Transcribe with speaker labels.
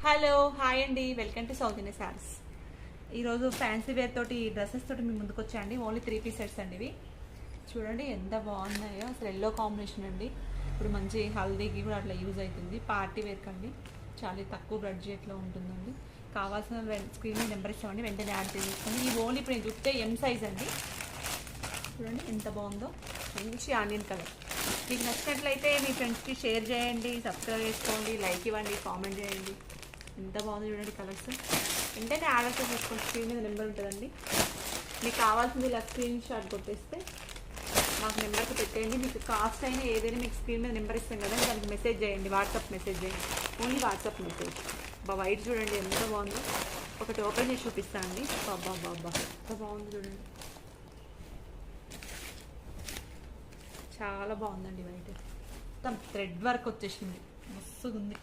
Speaker 1: Hello hi అండి, welcome to south India saris. ఈరోజు fancy wear తోటి డ్రెస్సెస్ తోటి మీ ముందుకు వచ్చాయండి. ఓన్లీ 3 పీస్ సెట్స్ అండి ఇవి. చూడండి ఎంత బాగున్నాయో, అసలు ఎల్లో కాంబినేషన్ అండి. ఇప్పుడు మంచి హల్దీకి కూడా అట్లా యూజ్ అవుతుంది. పార్టీ వేర్ కండి, చాలా తక్కువ బడ్జెట్లో ఉంటుందండి. కావాల్సిన స్క్రీన్ మీద నెంబర్ ఇస్తామండి, వెంటనే యాడ్ చేసుకోండి. ఈ ఓన్లీ ఇప్పుడు నేను చూస్తే ఎం సైజ్ అండి. చూడండి ఎంత బాగుందో, మంచి ఆనియన్ కలర్. మీకు నచ్చినట్లయితే మీ ఫ్రెండ్స్కి షేర్ చేయండి, సబ్స్క్రైబ్ చేసుకోండి, లైక్ ఇవ్వండి, కామెంట్ చేయండి. ఎంత బాగుంది చూడండి కలర్స్. వెంటనే ఆర్డర్ చేసుకోండి, స్క్రీన్ మీద నెంబర్ ఉంటుందండి. మీకు కావాల్సింది ఇలా స్క్రీన్ షాట్ కొట్టేస్తే మాకు నెంబర్కి పెట్టేయండి. మీకు కాస్ట్ అయినా ఏదైనా మీకు స్క్రీన్ మీద నెంబర్ ఇస్తాం కదా, దానికి మెసేజ్ చేయండి, వాట్సాప్ మెసేజ్ చేయండి. Only WhatsApp message. వైట్ చూడండి ఎంత బాగుందో. ఒకటి ఓపెన్ చేసి చూపిస్తానండి. బాబా బాబా ఎంత బాగుంది చూడండి, చాలా బాగుందండి. వైట్ మొత్తం థ్రెడ్ వర్క్ వచ్చేసింది, మస్తుగా ఉంది.